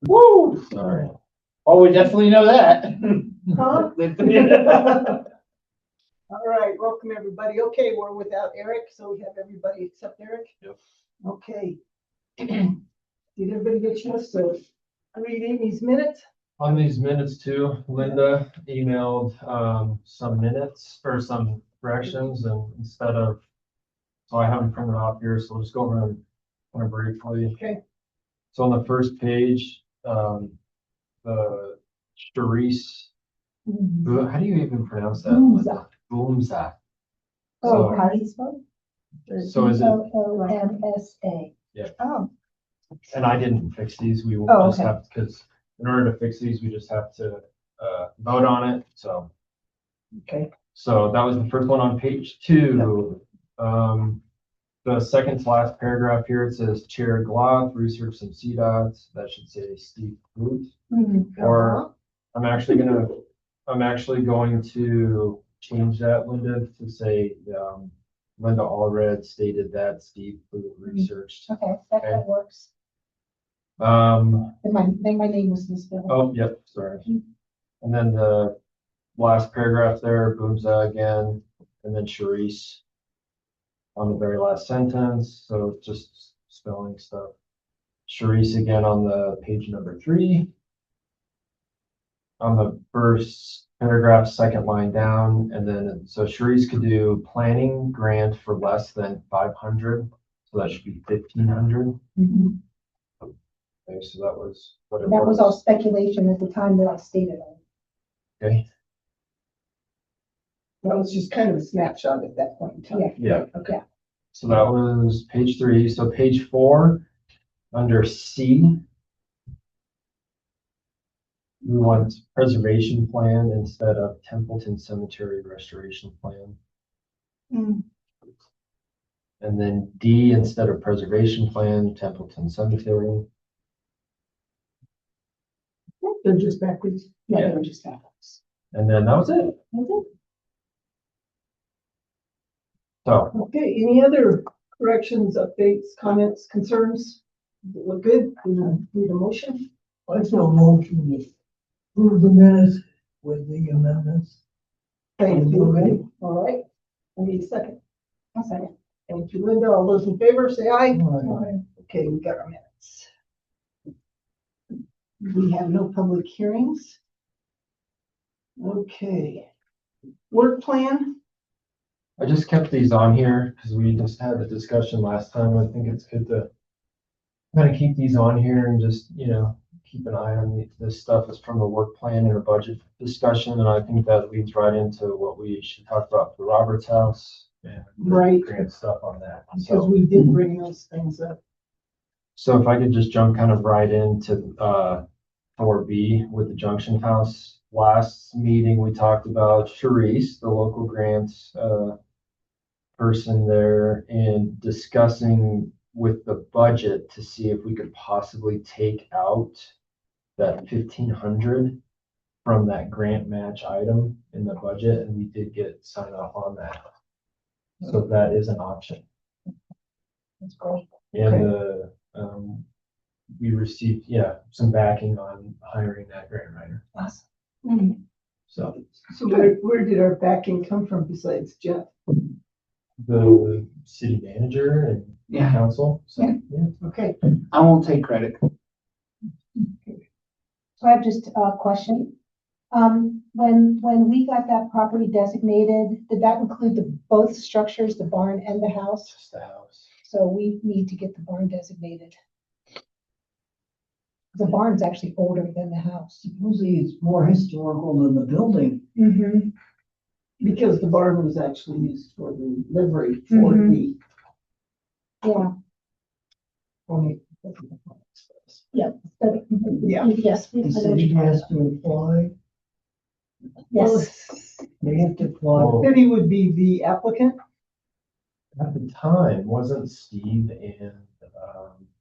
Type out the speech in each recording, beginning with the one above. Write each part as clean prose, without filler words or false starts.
Woo, sorry. Oh, we definitely know that. Huh? All right, welcome everybody. Okay, we're without Eric, so we have everybody except Eric. Yep. Okay. Did everybody get a chance to read Amy's minutes? On these minutes too, Linda emailed some minutes or some corrections, and instead of, so I have them printed off here, so we'll just go over them kind of briefly. Okay. So on the first page, the Charisse, how do you even pronounce that? Boomza. Boomza. Oh, So- how do you spell it? So is it, Boomsa. Yeah. Oh, and I didn't fix these, we will Oh, just okay. have, because in order to fix these, we just have to vote on it, so. Okay. So that was the first one on page 2. The second to last paragraph here, it says Chair Gloth, research some CDOTs. That should say Steve Boot. Or I'm actually going to change that, Linda, to say Linda Allred stated that Steve Boot researched. okay, that works. Um, And my name was misspelled. oh, yep, sorry. And then the last paragraph there, Boomza again, and then Charisse on the very last sentence, so it's just spelling stuff. Charisse again on the page number 3. On the first paragraph, second line down, and then, so Charisse could do planning grant for less than 500, so that should be 1,500. Mhm. Okay, so that was what it That was all speculation at the time that I stated on. Okay, That was just kind of a snapshot at that point in time. yeah. Okay. So that was page 3. So page 4, under C, we want preservation plan instead of Templeton Cemetery restoration plan. Mm. And then D, instead of preservation plan, Templeton Cemetery. They're just backwards. Yeah, Yeah. they were just backwards. And then that was it. That's it. So Okay, any other corrections, updates, comments, concerns? Does it look good? Need a motion? I feel motion to approve the minutes with the amendments. Thank Okay. you. All right. I need a second. I'll say it. Thank you, Linda. All those in favor, say aye. Aye. Okay, we got our minutes. We have no public hearings. Okay. Work plan? I just kept these on here because we just had the discussion last time. I think it's good to kind of keep these on here and just, keep an eye on this stuff. Is from the work plan and a budget discussion. And I think that leads right into what we should talk about for Robert's house and Right. grant stuff on that. Because So, we did bring those things up. so if I could just jump kind of right into 4B with the Junction House. Last meeting, we talked about Charisse, the local grants person there, and discussing with the budget to see if we could possibly take out that 1,500 from that grant match item in the budget, and we did get sign off on that. So that is an option. That's great. And we received, some backing on hiring that grant writer. Awesome. Mm. So So where did our backing come from besides Jeff? the city manager and Yeah. council. So, Yeah. Okay. I won't take credit. So I have just a question. When we got that property designated, did that include both structures, the barn and the house? Just the house. So we need to get the barn designated. The barn's actually older than the house. Supposedly it's more historical than the building. Mm-hmm. Because the barn was actually used for the livery for Mhm. the. Yeah. Only. Yeah. Yeah. Yes. The city has to apply, Yes. they have to apply. Well, City would be the applicant. at the time, wasn't Steve and,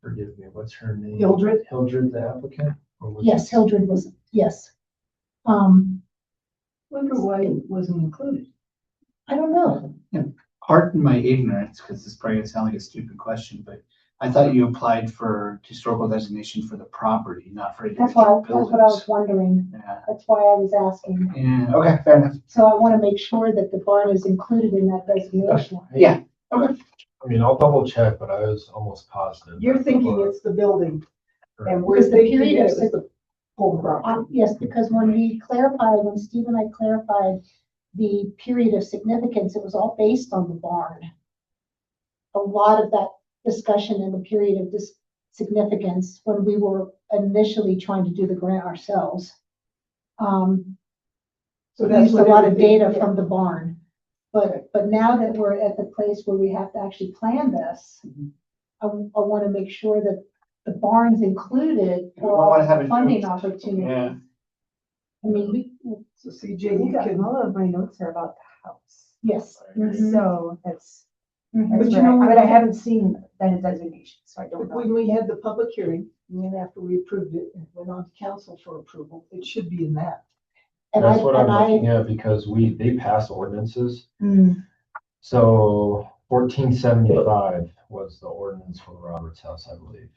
forgive me, what's her name? Hildred. Hildred, the applicant? Or was Yes, it- Hildred was, yes. Wonder why it wasn't included. I don't know. Pardon my ignorance, because this probably gonna sound like a stupid question, but I thought you applied for historical designation for the property, not for That's why, individual that's what I was buildings. wondering. Yeah, That's why I was asking. yeah, okay, fair enough. So I want to make sure that the barn is included in that designation. Yeah, okay. I mean, I'll double check, but I was almost positive. You're thinking it's the building, and we're Because the thinking period it of was the whole property. Yes, because when Steve and I clarified the period of significance, it was all based on the barn. A lot of that discussion in the period of this significance when we were initially trying to do the grant ourselves. So We that's used a what lot of everything- data yeah. from the barn. But now that we're at the place where we have to actually plan this, Mhm. I want to make sure that the barn's included We for don't all wanna have the it funding moved. opportunities. Yeah, I mean, So CJ, you can, All of my notes are about the house, yes. Mhm. so that's, Mhm. But that's you where know, but I haven't seen that designation, so I don't know. when we had the public hearing, and then after we approved it and went on to council for approval, it should be in that. And That's what I'm and looking at because they pass ordinances. Mm. So 1475 was the ordinance for Robert's House, I believe.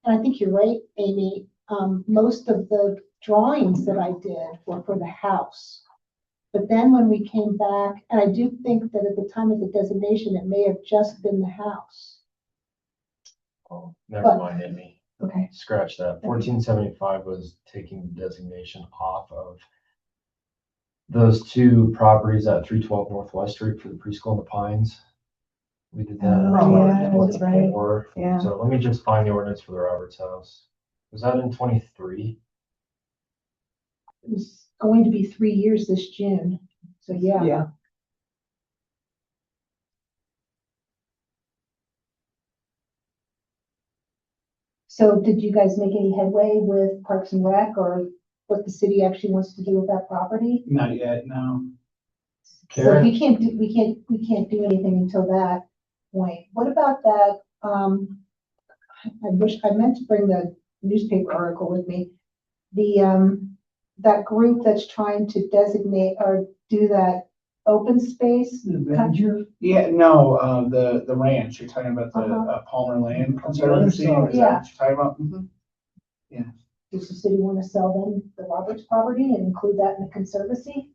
And I think you're right, Amy. Most of the drawings that I did were for the house. But then when we came back, and I do think that at the time of the designation, it may have just been the house. Oh, never But- mind, Amy. Okay. Scratch that. 1475 was taking the designation off of those two properties at 312 Northwest Street for the preschool in the Pines. We did that. in Oh, yeah, that's right. 24. Yeah. So let me just find the ordinance for the Roberts House. Was that in 23? It was going to be 3 years this June. So yeah. Yeah. So did you guys make any headway with Parks and Rec or what the city actually wants to do with that property? not yet, no. So Karen? we can't do anything until that point. What about that? I meant to bring the newspaper article with me. That group that's trying to designate or do that open space. The Ranger, Yeah, no, the ranch, you're talking about the Uh-huh. Palmer Land Conservancy, is that what Yeah. you're talking about? Mhm. Does the city want to sell them the Roberts property and include that in the conservancy?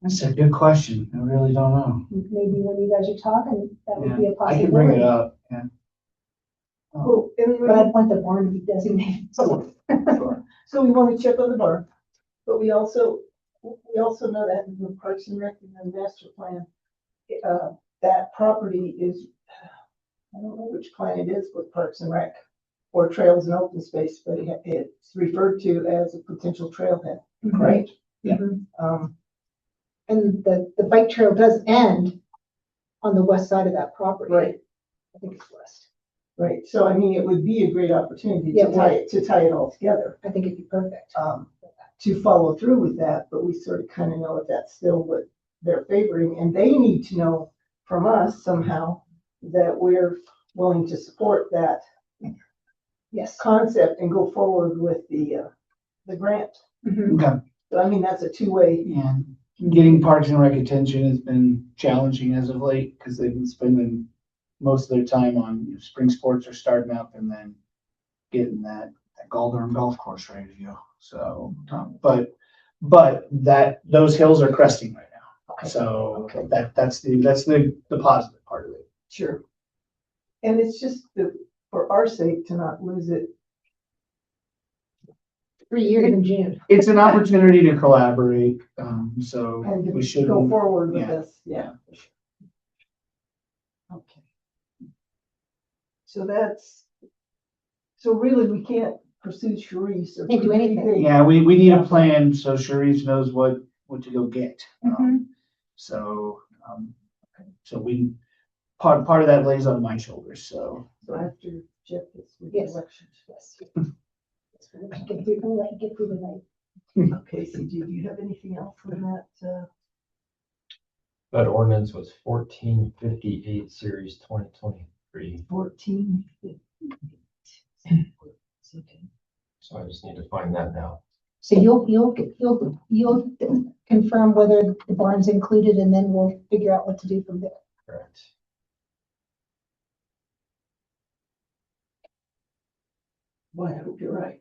That's a good question, I really don't know. Maybe when you guys are talking, that would be Yeah, a I possibility. can bring it up, yeah. Well, and But I want the barn to be designated. Sure. so we want to check on the bar, but we also know that in the Parks and Rec and the master plan, that property is, I don't know which plan it is with Parks and Rec or Trails and Open Space, but it's referred to as a potential trailhead, right? Yeah. Mhm. Um, And the bike trail does end on the west side of that property. right, I think it's west. right. So I mean, it would be a great opportunity Yeah, to tie it all together. I think it'd be perfect. To follow through with that, but we sort of kind of know that that's still what they're favoring, and they need to know from us somehow that we're willing to support that Yes. concept and go forward with the grant. Mhm. Okay, So I mean, that's a two-way. yeah, getting Parks and Rec attention has been challenging as of late, because they've been spending most of their time on spring sports are starting up and then getting that Galdern golf course ready to go. So, but those hills are cresting right now. So that's the positive part of it. Sure. And it's just for our sake to not lose it. 3 years in June. It's an opportunity to collaborate, so And we to should go forward with yeah. this, yeah. Okay. So really, we can't pursue Sharice or. Can't do anything. Yeah, we need a plan so Sharice knows what to go get. Mhm. So, part of that lays on my shoulders, so. So after Jeff gets the Yes. election. Yes. We'll let you get through the night. Okay, CG, do you have anything else on that? That ordinance was 1458 series 2023. 14? So I just need to find that now. So you'll confirm whether the barn's included and then we'll figure out what to do from there. Correct. Boy, I hope you're right.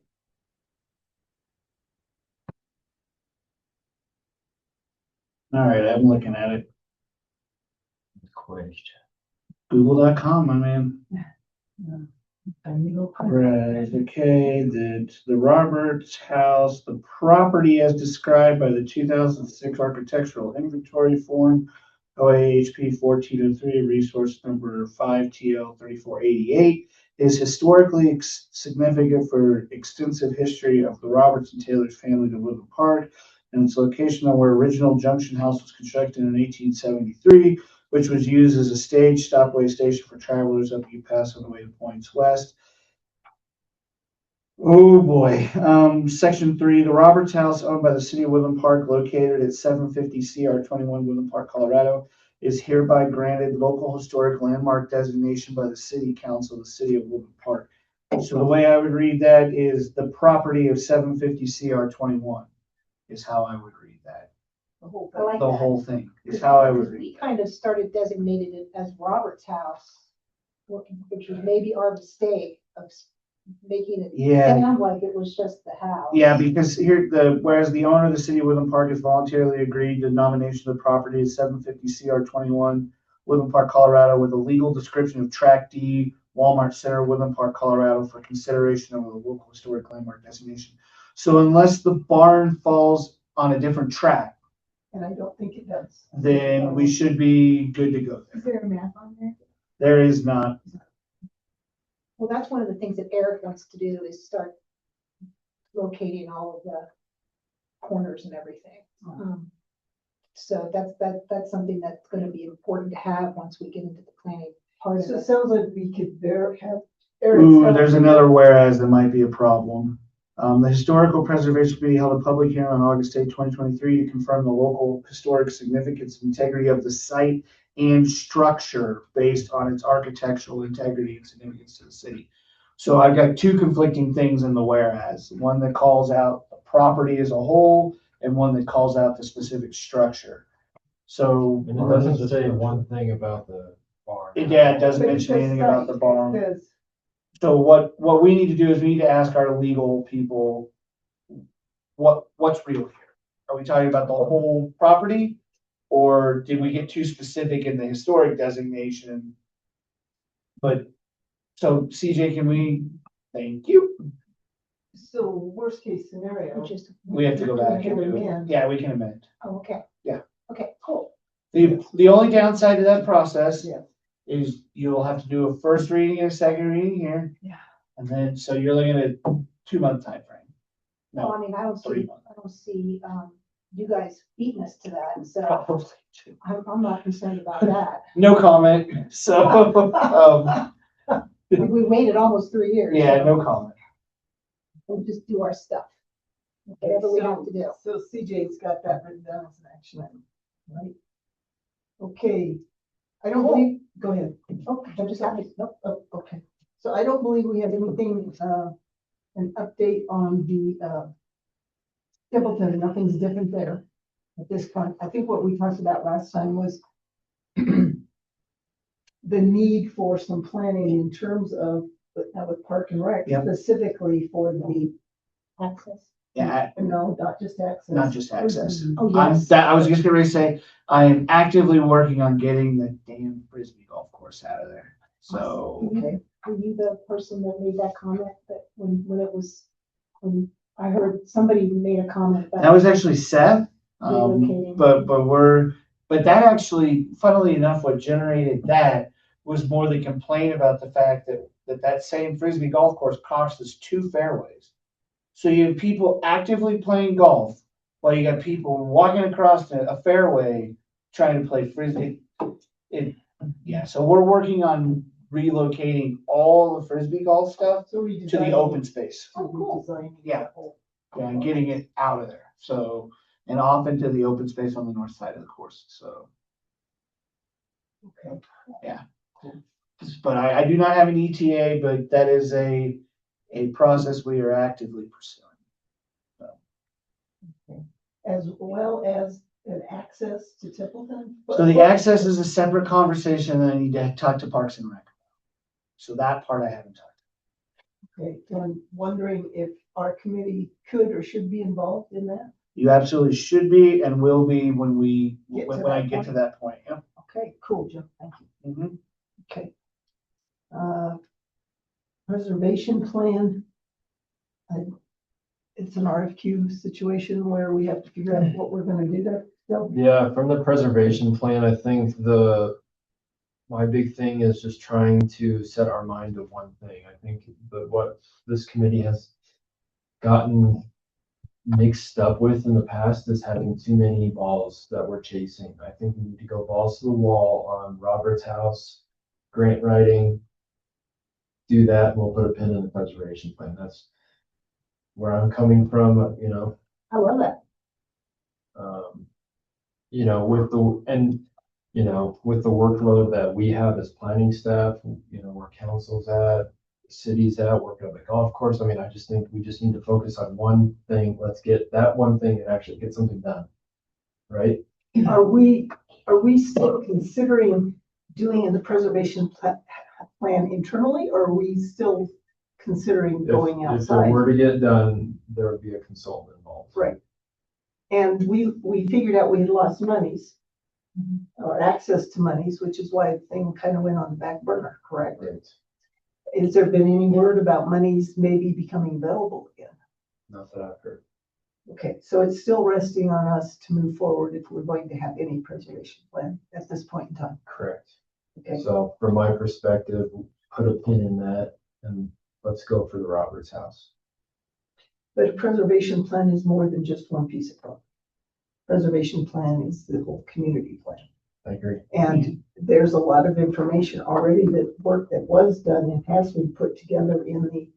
All right, I'm looking at it. Question. Google.com, my man. Tiny little part. Right, okay, the Roberts House, the property as described by the 2006 Architectural Inventory Form, OAHP 1403, resource number 5TL3488, is historically significant for extensive history of the Roberts and Taylor's family to Woodland Park, and its location on where original Junction House was constructed in 1873, which was used as a stage stopway station for travelers up U Pass on the way to Points West. Oh boy. Section 3, the Roberts House, owned by the city of Woodland Park, located at 750 CR 21 Woodland Park, Colorado, is hereby granted local historic landmark designation by the city council of the city of Woodland Park. So the way I would read that is the property of 750 CR 21 is how I would read that. The whole I thing. like The that. whole thing is how I would Because read we that. kind of started designating it as Robert's House, which was maybe our mistake of making it Yeah. sound like it was just the house. Yeah, because here, whereas the owner of the city of Woodland Park has voluntarily agreed to nomination of the property as 750 CR 21, Woodland Park, Colorado, with a legal description of Tract D, Walmart Center, Woodland Park, Colorado, for consideration of a local historic landmark designation. So unless the barn falls on a different track, And I don't think it does. then we should be good to go Is there. there a map on there? There is not. Well, that's one of the things that Eric wants to do is start locating all of the corners and everything. So that's something that's gonna be important to have once we get into the planning part of So it it. sounds like we could have. Eric's Ooh, help. there's another whereas that might be a problem. The Historical Preservation Committee held a public hearing on August 8, 2023 to confirm the local historic significance and integrity of the site and structure based on its architectural integrity and significance to the city. So I've got two conflicting things in the whereas, one that calls out the property as a whole and one that calls out the specific structure. So. And it doesn't say one thing about the barn. Yeah, it doesn't But it mention says anything about the site. barn. It says, So what we need to do is we need to ask our legal people, what's real here? Are we talking about the whole property? Or did we get too specific in the historic designation? But, so CJ, thank you. so worst case scenario. Which is. We have to go back and We do can it. amend. Yeah, we can amend. Oh, okay. Yeah. Okay, cool. The only downside to that process Yeah. is you'll have to do a first reading and a second reading here. Yeah. And then, so you're looking at a 2-month timeframe. Well, No, I mean, I don't 3 see, months. I don't see, you guys beating us to that, so Probably 2. I'm not concerned about that. No comment, so, We waited almost 3 years. yeah, so no comment. We'll just do our stuff. Whatever we have to do. So CJ's got that written down as an action item, right? Okay, I don't believe, go ahead. Oh, I'm just happy. Nope. Oh, okay. So I don't believe we have anything, an update on the, Templeton, nothing's different there at this point. I think what we talked about last time was the need for some planning in terms of, with Park and Rec, Yep. specifically for the, Access. Yeah, no, not just access. not just access. Oh, I yes. was just gonna say, I am actively working on getting the damn Frisbee golf course out of there. So, Okay, Were you the person that made that comment that when it was, when I heard somebody made a comment about. that was actually Seth. Relocating. But that actually, funnily enough, what generated that was more the complaint about the fact that same Frisbee golf course cost us 2 fairways. So you have people actively playing golf while you got people walking across a fairway trying to play Frisbee. Yeah, so we're working on relocating all the Frisbee golf stuff so to the redesigning- open space. so redesigning Yeah. the whole- Yeah, and getting it out of there. So, and off into the open space on the north side of the course. So, Okay. but I do not have an ETA, but that is a process we are actively pursuing. As well as an access to Templeton? So the access is a separate conversation that I need to talk to Parks and Rec. So that part I haven't talked. Okay, so I'm wondering if our committee could or should be involved in that? You absolutely should be and will be when Get to when I that get point. to that point, yeah. Okay, cool, Jim, thank you. Mhm. Okay. Preservation plan. It's an RFQ situation where we have to figure out what we're gonna do there. So, Yeah, from the preservation plan, I think my big thing is just trying to set our mind to one thing. I think that what this committee has gotten mixed up with in the past is having too many balls that we're chasing. I think we need to go balls to the wall on Robert's House, grant writing. Do that, and we'll put a pin in the preservation plan. That's where I'm coming from, I love that. with the workload that we have as planning staff, where council's at, city's at, working on the golf course. I mean, I just think we just need to focus on one thing. Let's get that one thing and actually get something done. Right? are we still considering doing the preservation plan internally, or are we still considering going If it outside? were to get done, there would be a consultant involved. Right. And we figured out we had lost monies, or access to monies, which is why the thing kind of went on the back burner, correct? Right. Has there been any word about monies maybe becoming available again? Not that I've heard. Okay, so it's still resting on us to move forward if we're going to have any preservation plan at this point in time. Correct. Okay, So from my perspective, put a pin in that and let's go for the Roberts House. but a preservation plan is more than just one piece of property. Preservation plan is the whole community plan. I agree. And there's a lot of information already, that work that was done and has been put together in the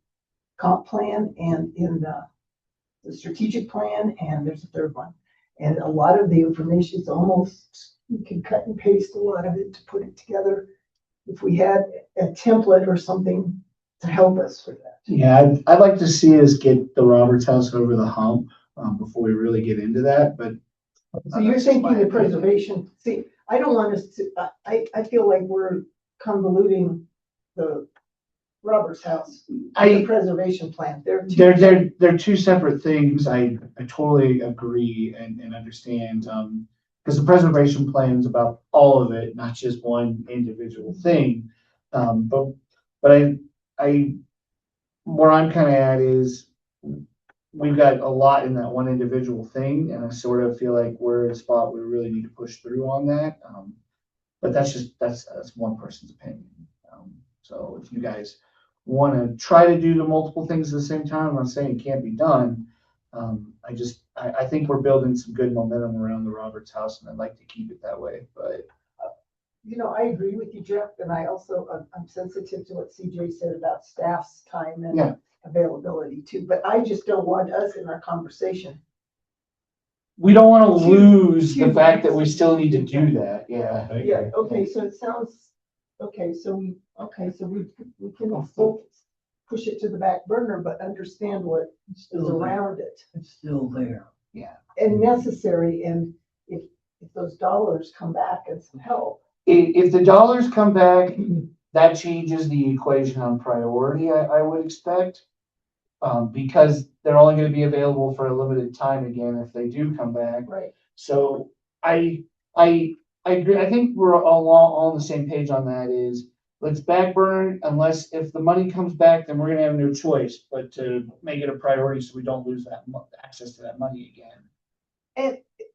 comp plan and in the strategic plan, and there's a third one. And a lot of the information is almost, you can cut and paste a lot of it to put it together. If we had a template or something to help us with that. Yeah, I'd like to see us get the Roberts House over the hump, before we really get into that, but. So you're that's just my thinking the opinion. preservation, see, I don't want us to, I feel like we're convoluting the Roberts House, the preservation plan. They're They're two separate things. I totally agree and understand, because the preservation plan is about all of it, not just one individual thing. But where I'm kind of at is we've got a lot in that one individual thing, and I sort of feel like we're at a spot where we really need to push through on that. But that's one person's opinion. So if you guys want to try to do the multiple things at the same time, I'm not saying it can't be done. I think we're building some good momentum around the Roberts House, and I'd like to keep it that way, but. I agree with you, Jeff, and I also, I'm sensitive to what CJ said about staff's time and Yeah. availability too, but I just don't want us in our conversation. We don't want to Two- lose the two fact that we things. still need to do that, yeah. Yeah, okay, so it sounds, so we can still push it to the back burner, but understand what It's is still there. around it. It's still there. And necessary, and if those dollars come back and some help. If the dollars come back, that changes the equation on priority, I would expect. Because they're only gonna be available for a limited time again if they do come back. Right. So I agree. I think we're all on the same page on that is let's back burn unless if the money comes back, then we're gonna have no choice but to make it a priority so we don't lose that access to that money again.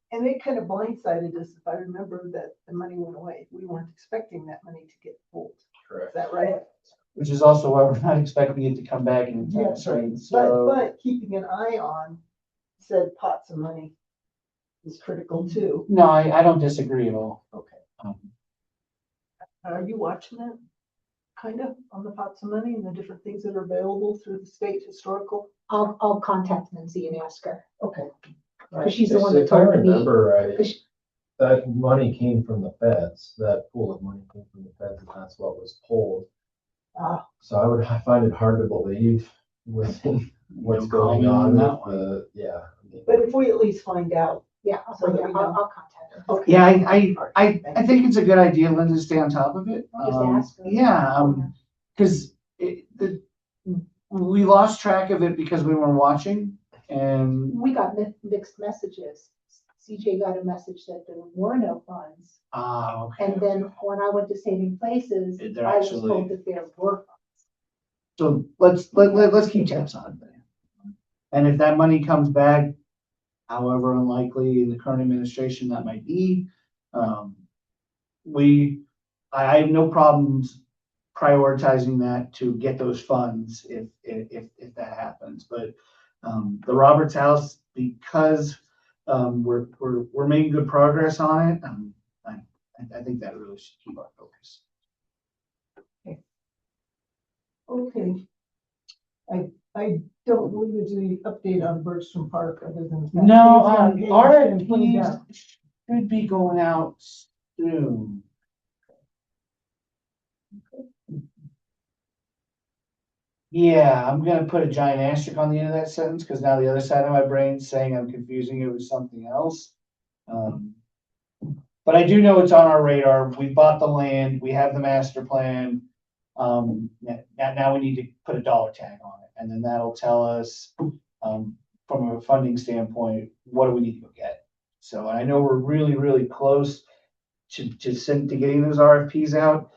And it kind of blindsided us, if I remember, that the money went away. We weren't expecting that money to get pulled. Is Correct. that right? Which is also why we're not expecting it to come back in time Yes, right. soon, so. But keeping an eye on said pots of money is critical too. No, I don't disagree at all. Okay. Um, Are you watching that? Kind of on the pots of money and the different things that are available through the state historical? I'll contact Lindsay and ask her, Okay. because she's the one that If I told me. remember right, 'cause that money came from the feds, that pool of money came from the feds, and that's what was pulled. Ah. So I find it hard to believe with what's No going comment on on that with the, yeah. I mean, But if we at least find out. Yeah, I'll So find that out. we know. I'll contact her. Okay. Yeah, All right, I think it's a good idea, Linda, to stay on top of it. Just ask her. Yeah, because we we lost track of it because we weren't watching and, We got mixed messages. CJ got a message that there were no funds. okay. And then when I went to Saving Places, They're I was actually- told that there were funds. So let's keep tabs on it then. And if that money comes back, however unlikely in the current administration that might be, I have no problems prioritizing that to get those funds if that happens. But the Roberts House, because we're making good progress on it, I think that really should keep our focus. Okay. I don't believe there's any update on Bergstrom Park other than. that No, things got paved and cleaned RFPs up. should be going out soon. Yeah, I'm gonna put a giant asterisk on the end of that sentence, because now the other side of my brain's saying I'm confusing it with something else. But I do know it's on our radar. We bought the land, we have the master plan. Now we need to put a dollar tag on it, and then that'll tell us, from a funding standpoint, what do we need to go get? So I know we're really, really close to getting those RFPs out,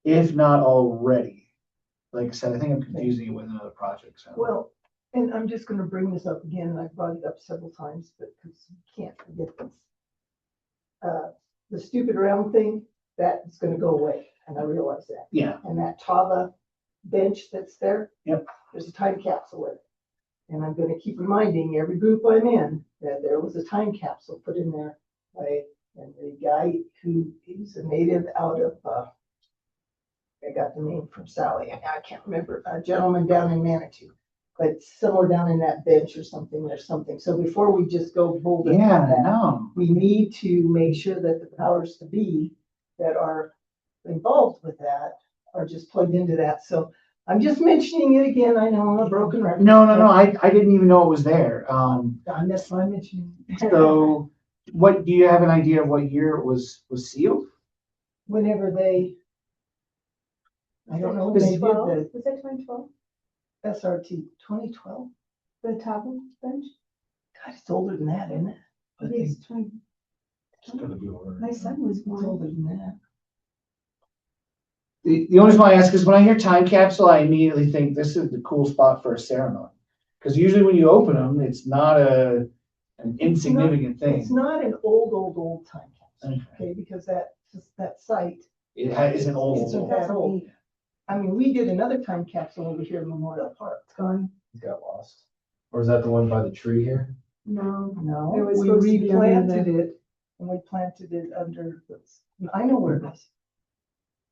if not already. Like I said, I think I'm confusing it with another project, so. Well, and I'm just gonna bring this up again, and I've brought it up several times, but because you can't forget this. The stupid round thing, that's gonna go away, and I realize that. Yeah, And that Tava bench that's there. Yep. There's a time capsule in it. And I'm gonna keep reminding every group I'm in that there was a time capsule put in there by, and the guy who, he's a native out of, I got the name from Sally, and I can't remember, a gentleman down in Manitou. But somewhere down in that bench or something, there's something. So before we just go bold into yeah, that, no. we need to make sure that the powers to be that are involved with that are just plugged into that. So I'm just mentioning it again. I know I'm a broken record. No, I didn't even know it was there. That's why I'm mentioning. So what, do you have an idea of what year it was sealed? Whenever they, I don't know when they did the Was that 2012? SRT, 2012? The top bench? God, it's older than that, isn't it? I think It's 20. it's gonna be over. My son was It's born. older than that. The only reason why I ask is when I hear time capsule, I immediately think this is the cool spot for a ceremony. Because usually when you open them, it's not an insignificant It's thing. not an old time capsule, Okay. okay, because that site Isn't old. isn't that old. I mean, we did another time capsule over here in Memorial Park. It's gone. It got lost. Or is that the one by the tree here? No. No, It was we supposed to be under replanted it, and we planted it under, I know where it is.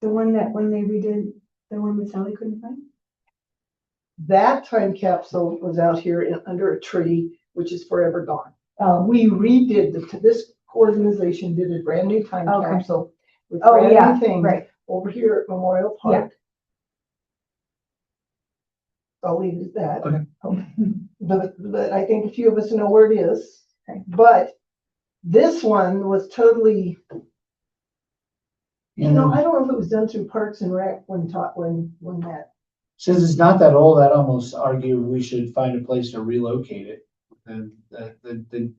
The one that when they redid, the one that Sally couldn't find? That time capsule was out here under a tree, which is forever gone. Oh, We redid this organization did a brand new time Okay. capsule with oh, brand yeah, new things right. over here at Memorial Park. I'll leave it at that. Okay. But I think a few of us know where it is. Okay. But this one was totally, I don't know if it was done through Parks and Rec when that, Since it's not that old, I'd almost argue we should find a place to relocate it. And that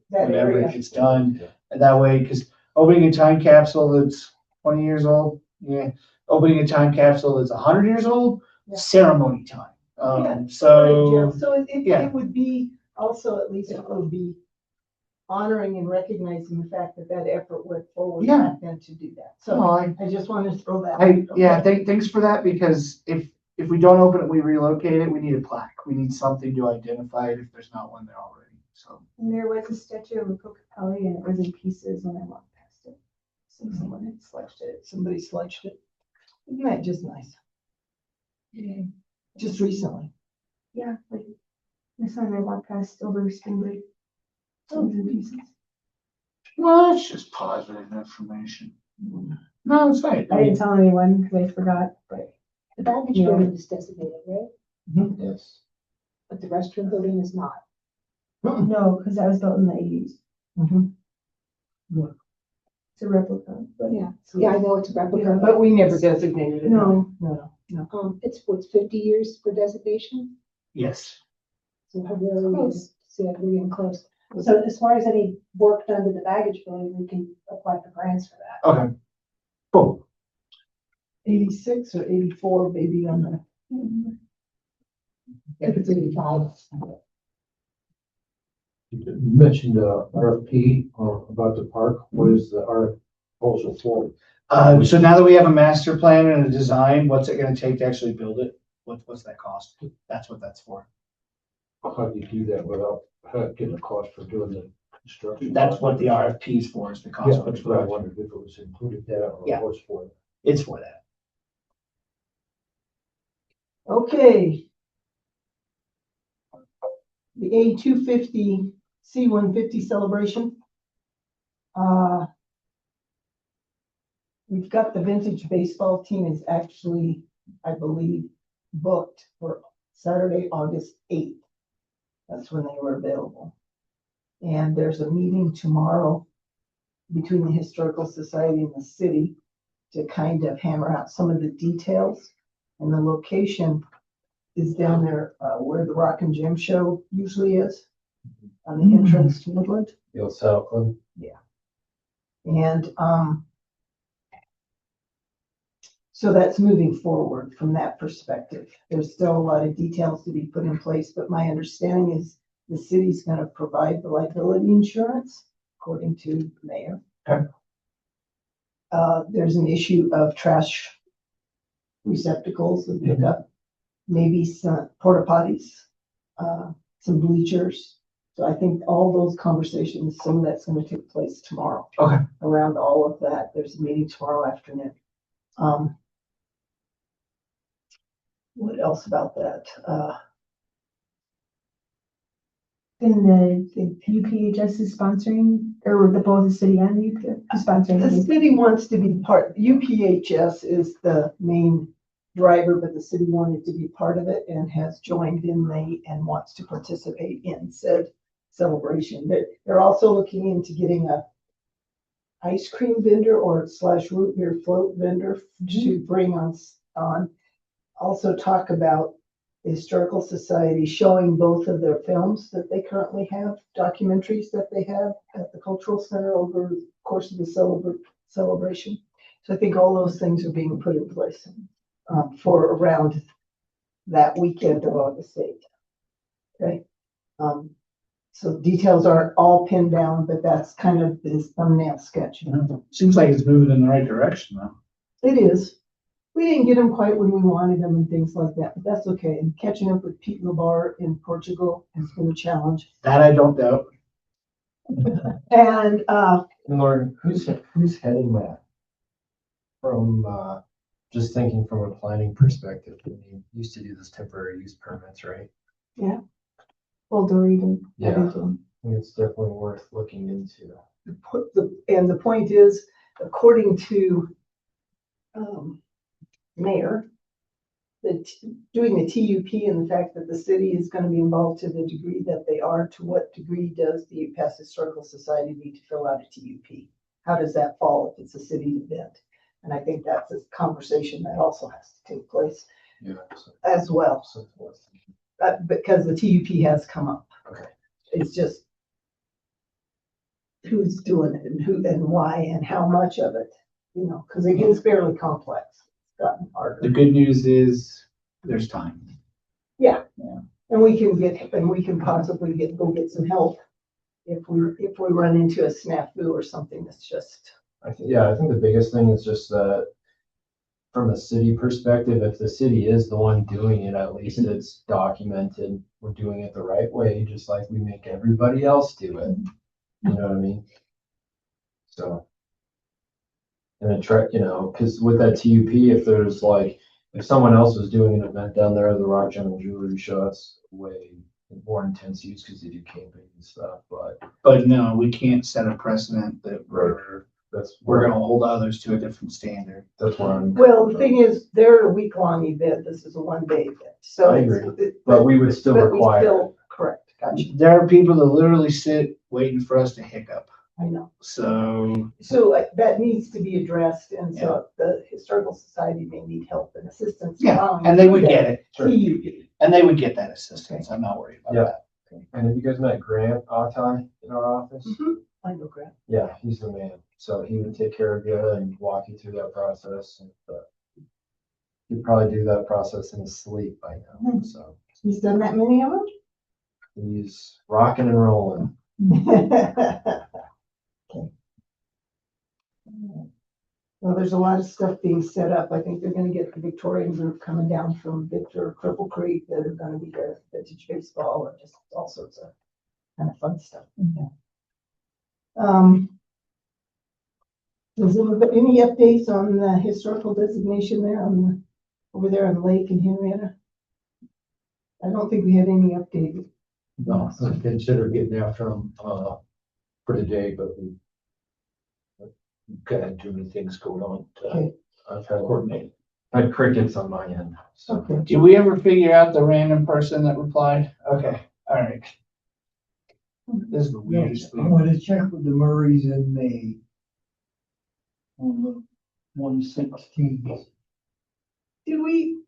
whenever area. it gets done, and that way, because opening a time capsule that's 20 years old, yeah. Opening a time capsule that's 100 years old, Yeah. ceremony time. Yeah. So, So yeah. it would be also, at least it would be honoring and recognizing the fact that that effort went forward Yeah. back then to do that. So no, I just wanted to throw that. yeah, Okay. thanks for that, because if we don't open it, we relocate it, we need a plaque. We need something to identify it if there's not one there already, so. And there was a statue of Capelli and it was in pieces when I walked past it. So someone had sledged it. Somebody sledged it. Isn't that just nice? Just recently. Yeah, like my son and I walked past over spring break. So it was in pieces. Well, that's just positive information. No, it's fine. I didn't tell anyone because I forgot, but The baggage Yeah. building is designated, right? Yes. But the restroom building is not. no, because that was built in the 80s. It's a replica, but Yeah, yeah, I know it's a replica. But we never designated it. No. No. It's 50 years for designation? Yes. So we're really, Close. so we're getting close. So as far as any work done to the baggage building, we can apply for grants for that. Okay. Cool. 86 or 84, maybe on the. If it's 85. You mentioned RFP about the park. What is the RF proposal for? So now that we have a master plan and a design, what's it gonna take to actually build it? What's that cost? That's what that's for. How do you do that without getting a cost for doing the construction? That's what the RFP is for, is the cost. Yeah, that's what I wondered if it was included that or Yeah. was for. It's for that. Okay. The A250 C150 celebration. We've got the vintage baseball team is actually, I believe, booked for Saturday, August 8th. That's when they were available. And there's a meeting tomorrow between the Historical Society and the city to kind of hammer out some of the details. And the location is down there where the Rock and Jam Show usually is, on the entrance to Woodland. The old South Club. And so that's moving forward from that perspective. There's still a lot of details to be put in place, but my understanding is the city's gonna provide the liability insurance, according to the mayor. Okay. There's an issue of trash receptacles and pickup, maybe some porta potties, some bleachers. So I think all those conversations, some of that's gonna take place tomorrow. Okay. Around all of that, there's a meeting tomorrow afternoon. What else about that? And the UPHS is sponsoring, or the both the city and the UPHS is sponsoring. The city wants to be part, UPHS is the main driver, but the city wanted to be part of it and has joined in late and wants to participate in said celebration. They're also looking into getting a ice cream vendor or / root beer float vendor to bring on. Also talk about the Historical Society showing both of their films that they currently have, documentaries that they have at the Cultural Center over the course of the celebration. So I think all those things are being put in place for around that weekend of August 8th. Okay. So details aren't all pinned down, but that's kind of this thumbnail sketch. Seems like it's moving in the right direction though. It is. We didn't get them quite when we wanted them and things like that, but that's okay. And catching up with Pete Labar in Portugal has been a challenge. That I don't doubt. And And Lauren, who's heading that? From, just thinking from a planning perspective, we used to do this temporary use permits, right? Well, Doreen. Yeah. I think it's definitely worth looking into. the point is, according to Mayor, that doing the TUP and the fact that the city is going to be involved to the degree that they are, to what degree does the Past Historical Society need to fill out a TUP? How does that fall if it's a city event? And I think that's a conversation that also has to take place Yeah. as well, because the TUP has come up. Okay. It's just who's doing it and who and why and how much of it, because it gets fairly complex. It's gotten harder. The good news is there's time. And we can possibly go get some help if we run into a snafu or something that's just. I think the biggest thing is just that from a city perspective, if the city is the one doing it, at least it's documented. We're doing it the right way, just like we make everybody else do it. You know what I mean? So. And because with that TUP, if someone else was doing an event down there, the Rock Gem and Jewelry Show, that's way more intense use because they do camping and stuff, But no, we can't set a precedent that we're gonna hold others to a different standard. That's where I'm. Well, the thing is, they're a week-long event. This is a one-day event. So I agree. But we would still require. Correct, gotcha. There are people that literally sit waiting for us to hiccup. I know. So, So that needs to be addressed, and so the Historical Society may need help and assistance. yeah, allowing and they you would to get it, TUP. and they would get that assistance. I'm not worried about Yeah. that. And have you guys met Grant Autai in our office? I know, Grant. Yeah, he's the man. So he would take care of you and walk you through that process. But he'd probably do that process in his sleep by now. So He's done that many of he's rocking and rolling. them? Okay. Well, there's a lot of stuff being set up. I think they're gonna get the Victorian group coming down from Victor, Cripple Creek, that are gonna be there, vintage baseball, and just all sorts of kind of fun stuff. Does anybody, any updates on the historical designation there on the, over there on Lake and Henrietta? I don't think we had any update. No, I consider getting after them, for today, but we've got too many things going on to Okay, I've had, coordinate. had crickets on my end. So okay. Did we ever figure out the random person that replied? Okay, all right. This is the weirdest I'm thing. gonna check with the Murrays in May. On the 116. Did we,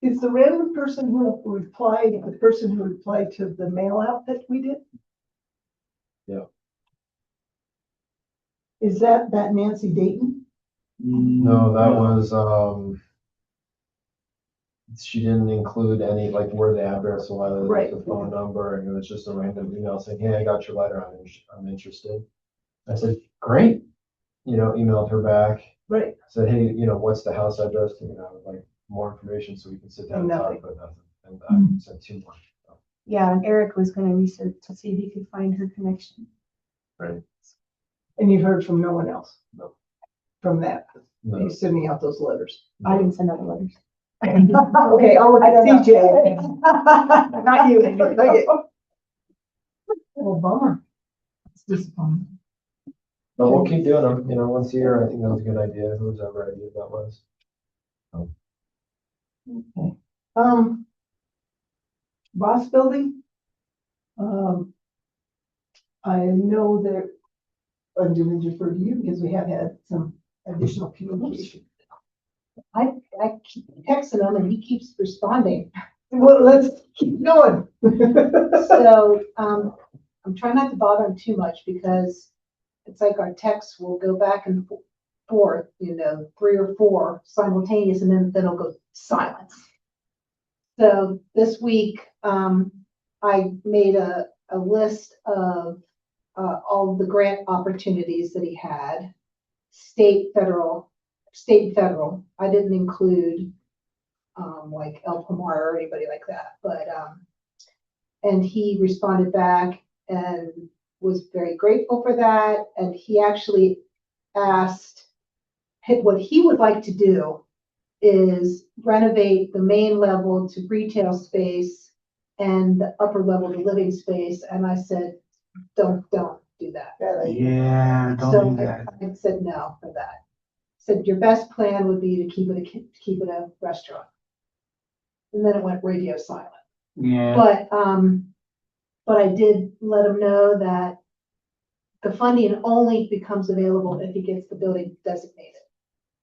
is the random person who replied, the person who replied to the mail out that we did? Yeah. Is that Nancy Dayton? no, that was she didn't include any like where the address was, Right. the phone number, and it was just a random email saying, "Hey, I got your letter. I'm interested." I said, "Great." Emailed her back. Right. Said, "Hey, what's the house address? Like more information so we can sit down and talk." But nothing. And I sent 2 more. So, Yeah, and Eric was gonna research to see if he could find her connection. right. And you've heard from no one else? No. From that, No, you're sending out those letters? I didn't send out the letters. Okay, I'll look at CJ. Not you, not you. Oh, bummer. It's disappointing. but we'll keep doing them. Once a year. I think that was a good idea. Whose ever idea that was. Boss Building. I know that I'm going to defer to you because we have had some additional communication. I keep texting him and he keeps responding. Well, let's keep going. So, I'm trying not to bother him too much because it's like our texts will go back and forth, 3 or 4 simultaneous, and then it'll go silent. So this week, I made a list of all of the grant opportunities that he had, state and federal. I didn't include like El Pomar or anybody like that, but and he responded back and was very grateful for that. And he actually asked what he would like to do is renovate the main level to retail space and the upper level to living space. And I said, don't do that. Yeah, So don't do that. I said no for that. Said your best plan would be to keep it a restaurant. And then it went radio silent. Yeah, But I did let him know that the funding only becomes available if he gets the building designated.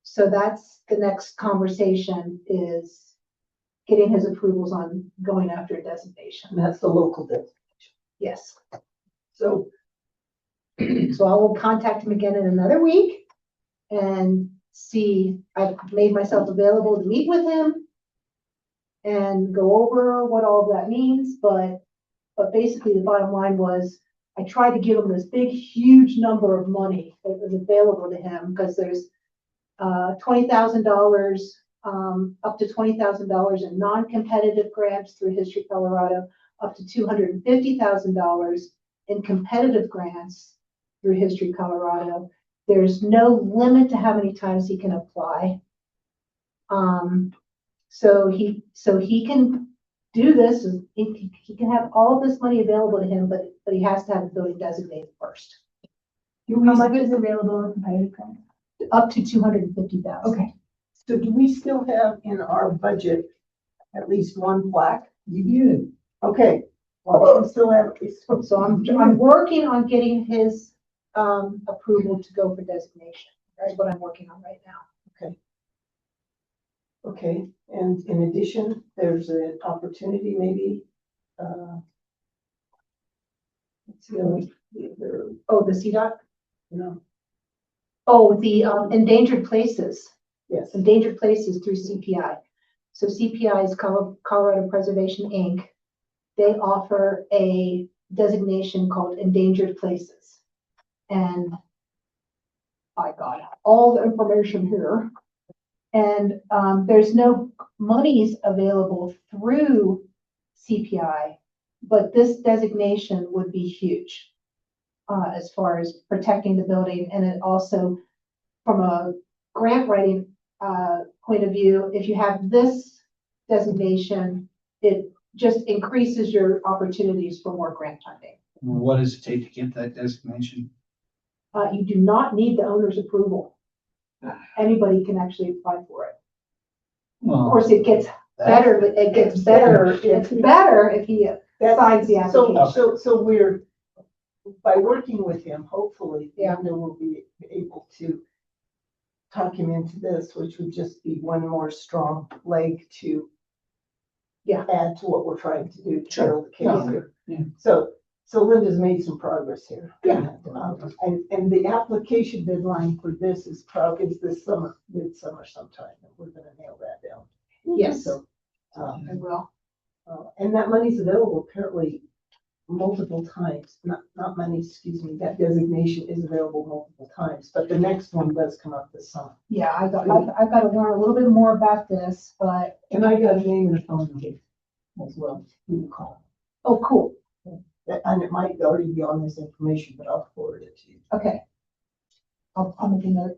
So that's the next conversation, is getting his approvals on going after a designation. And that's the local bit. Yes. So, So I will contact him again in another week and see, I've made myself available to meet with him and go over what all of that means, but basically the bottom line was, I tried to give him this big, huge number of money that was available to him, because there's $20,000, up to $20,000 in non-competitive grants through History Colorado, up to $250,000 in competitive grants through History Colorado. There's no limit to how many times he can apply. So he can do this, he can have all of this money available to him, but he has to have the building designated first. How much is available in competitive grant? Up to 250,000. Okay. so do we still have in our budget at least one plaque? You did. Okay, well, we still have. So I'm working on getting his approval to go for designation. That's what I'm working on right now. Okay, and in addition, there's an opportunity maybe, let's see, Oh, the CDOT? no, Oh, the endangered places. yes, Endangered places through CPI. So CPI is Colorado Preservation, Inc. They offer a designation called endangered places. And I got all the information here. And there's no monies available through CPI, but this designation would be huge as far as protecting the building. And it also, from a grant writing point of view, if you have this designation, it just increases your opportunities for more grant funding. What does it take to get that designation? You do not need the owner's approval. Anybody can actually apply for it. Of course, it gets better. It gets better. It's better if he signs the application. So we're, by working with him, hopefully, Yeah. Linda will be able to talk him into this, which would just be one more strong leg to add to what we're trying to do to Sure. build the case here. Yeah. So Linda's made some progress here. Yeah. And the application deadline for this is probably this summer, midsummer sometime, and we're gonna nail that down. Yes, So, I will. and that money's available apparently multiple times, not money, excuse me, that designation is available multiple times, but the next one does come up this summer. Yeah, I've got to learn a little bit more about this, but, And I got a name and a phone number as well, who to call. oh, cool. And it might already be on this information, but I'll forward it to you. Okay. I'll make a note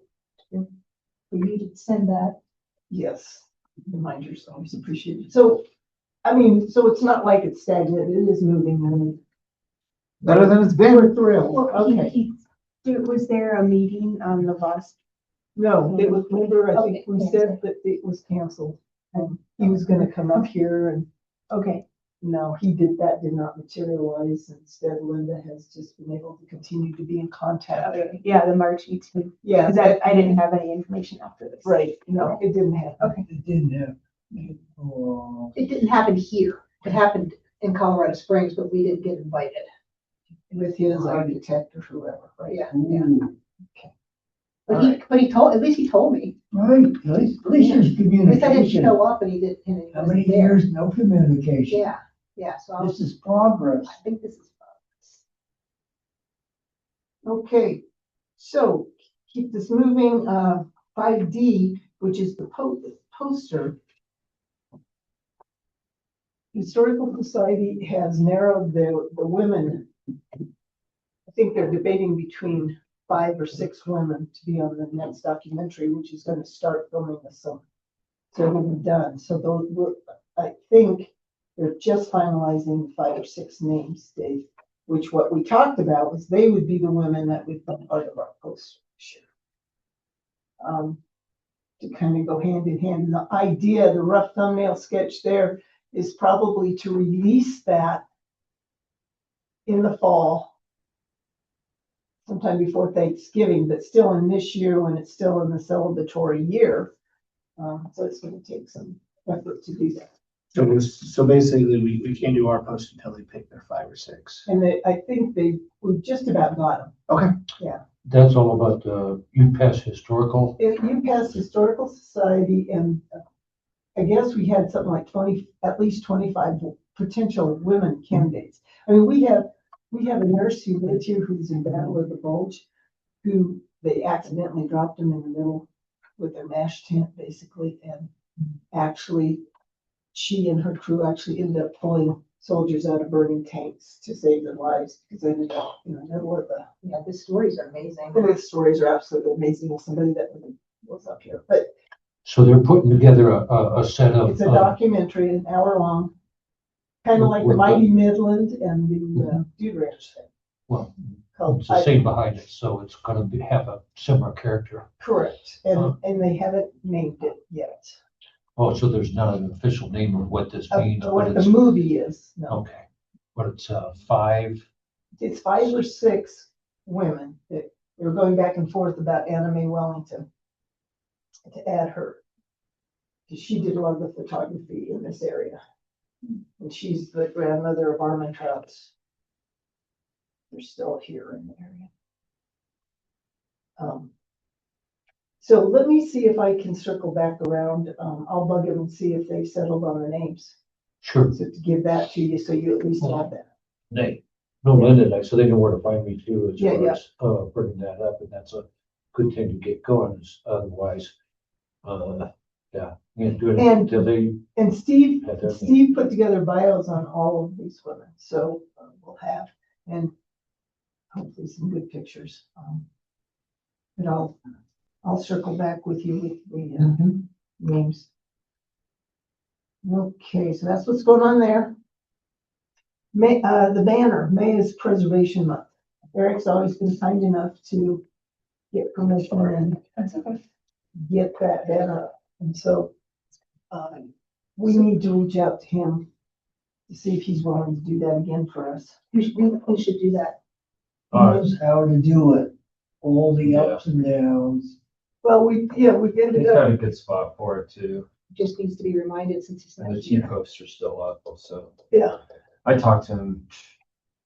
for you to send that. Yes, reminders always appreciated. So, I mean, so it's not like it's stagnant, it is moving, and Better than it's been. we're thrilled. Well, Okay, Was there a meeting on the last? no, it was, remember, I think Okay. we said that it was canceled. And he was gonna come up here and Okay, no, did not materialize. Instead, Linda has just been able to continue to be in contact. okay, yeah, the March 18th, Yeah, because I didn't have any information after this. right, no, it didn't happen. Okay. It didn't have. Oh, It didn't happen here. It happened in Colorado Springs, but we didn't get invited. With his architect or whoever, right? Yeah. ooh, But he told, at least he told me. right, at least there's At least I didn't communication. show up and he didn't. And he How wasn't many there. years, no communication? Yeah, so This is progress. I think this is Okay, so keep this moving, 5D, which is the poster. Historical Society has narrowed the women. I think they're debating between 5 or 6 women to be on the next documentary, which is gonna start filming this summer. So it'll be done, so those, I think they're just finalizing 5 or 6 names, Dave, which what we talked about was they would be the women that would be part of our poster. To kind of go hand in hand. And the idea, the rough thumbnail sketch there is probably to release that in the fall, sometime before Thanksgiving, but still in this year when it's still in the celebratory year. So it's going to take some effort to do that. So basically, we can't do our post until they pick their 5 or 6. And I think we just about got them. Okay. That's all about the UPass Historical. UPass Historical Society, and I guess we had something like at least 25 potential women candidates. I mean, we have a nurse who lives here who's in Battle of the Bulge, who they accidentally dropped them in the middle with their mash tent, basically, and actually, she and her crew actually ended up pulling soldiers out of burning tanks to save their lives because they ended up in the middle of the. Yeah, the stories are amazing. And the stories are absolutely amazing with somebody that was up here, but So they're putting together a set of. it's a documentary, an hour long, kind of like the With- Mighty Midland and the Dude Ranch thing. Well, Called- it's the same behind it, so it's gonna have a similar character. Correct, and they haven't named it yet. Oh, so there's not an official name of what this means, but What the it's, movie is, no, okay. But it's 5, it's 5 or 6 women that they were going back and forth about Anna Mae Wellington to add her. 'Cause she did a lot of the photography in this area. And she's the grandmother of Armentrout's. They're still here in the area. So let me see if I can circle back around. I'll bug them and see if they've settled on the names. Sure. So to give that to you, so you at least have that. No, Linda, so they know where to find me too, as Yeah, far yeah. as, bringing that up, and that's a good thing to get going, otherwise, yeah, you can do it And- until they, And Steve Yeah, definitely. Steve put together bios on all of these women, so we'll have, and hopefully some good pictures. But I'll circle back with you with the names. Okay, so that's what's going on there. May, the banner, May is Preservation Month. Eric's always been kind enough to get permission and get that banner up. And so, we need to reach out to him to see if he's willing to do that again for us. We should do that. Knows how to do it, all the ups and downs. Well, we He's ended got up, a good spot for it too, Just needs to be reminded since he's and not the T here. posts are still up, so. yeah, I talk to him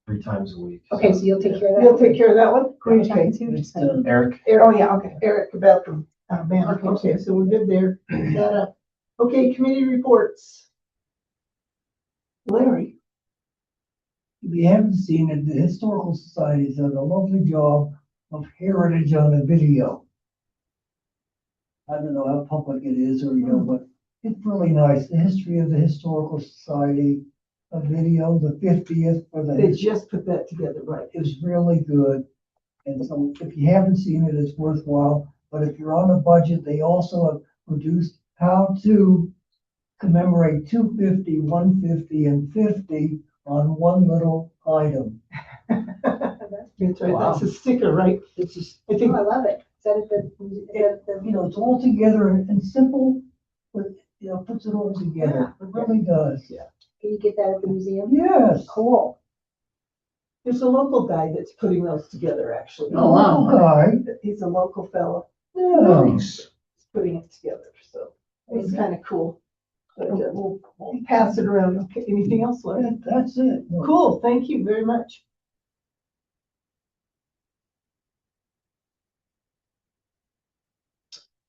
3 times a week. Okay, so you'll take care of that. you'll take care of that one? Who are you Okay. talking to? It's done. Eric, Oh, yeah, okay, Eric about the banner. Okay, so we're good there. That up. Okay, committee reports. Larry, If you haven't seen it, the Historical Society's done a lovely job of heritage on a video. I don't know how public it is or, but it's really nice. The history of the Historical Society, a video, the 50th for they the, just put that together, right? is really good. And so if you haven't seen it, it's worthwhile. But if you're on a budget, they also have produced how to commemorate 250, 150, and 50 on one little item. That's right, that's a sticker, right? It's just, I think, Oh, I love it. Is that the, it's all together and simple, but, puts it all together. It really does. can you get that at the museum? Yes. Cool. there's a local guy that's putting those together, actually. Oh, wow. Guy, He's a local fellow. yeah. He's putting it together, so it's kind of cool. But we'll pass it around. Okay, anything else, Larry? That's it. Cool, thank you very much.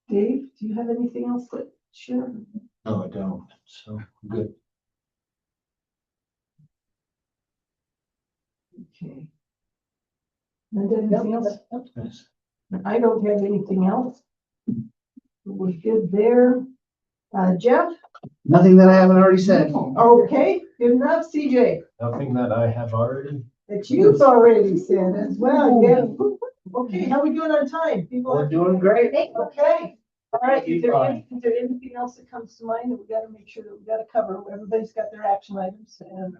Dave, do you have anything else to share? no, I don't, so, good. Okay. Linda, anything else? Yes. I don't have anything else. We're good there. Jeff? Nothing that I haven't already said. Okay, good enough. CJ? nothing that I have already. That you've already said as well, yeah. Okay, how we doing on time? People We're are doing great. okay. All right, Keep is there going. anything else that comes to mind that we gotta make sure that we gotta cover? Everybody's got their action items and,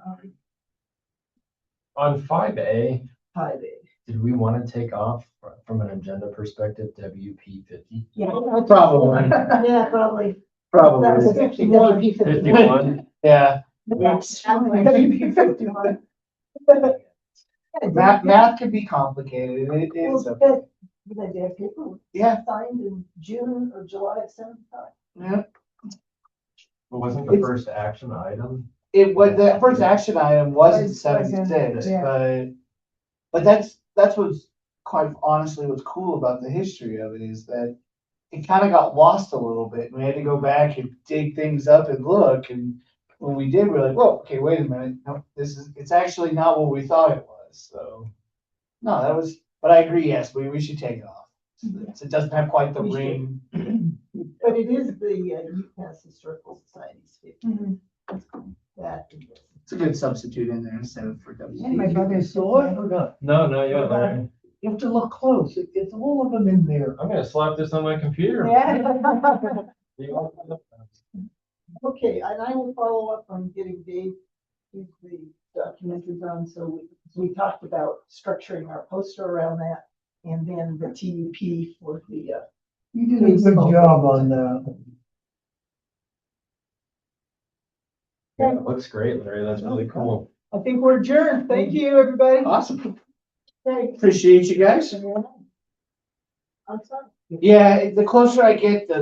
On 5A, hi there. did we want to take off from an agenda perspective, WP 50? Yeah. Probably, Yeah, probably. That was probably. 51. WP 51? Yeah. WP 51. Math can be complicated. It is. Well, that- Did they have paper Yeah, signed in June or July of 75? yeah. But wasn't the It's- first action item? It was, the first action item was in Was in- 76, yeah. but that's what's quite honestly what's cool about the history of it is that it kind of got lost a little bit. We had to go back and dig things up and look, and when we did, we're like, whoa, okay, wait a minute, no, it's actually not what we thought it was, so. No, that was, but I agree, yes, we should take it off. So it doesn't have quite the We should. ring. But it is the UPass Historical Society's 50. That is. It's a good substitute in there instead of for Yeah, my WC. brother's Saw it or not? No, no, yeah, Larry. You have to look close. It's all of them in there. I'm gonna slap this on my computer. Yeah. You want to- Okay, and I will follow up on getting Dave the documentary done, so we talked about structuring our poster around that, and then the TUP for the, You did a good job on that. Yeah, it looks great, Larry. That's really cool. I think we're adjourned. Thank you, everybody. Awesome. Okay. Appreciate you guys. I'm sorry. Yeah, the closer I get, the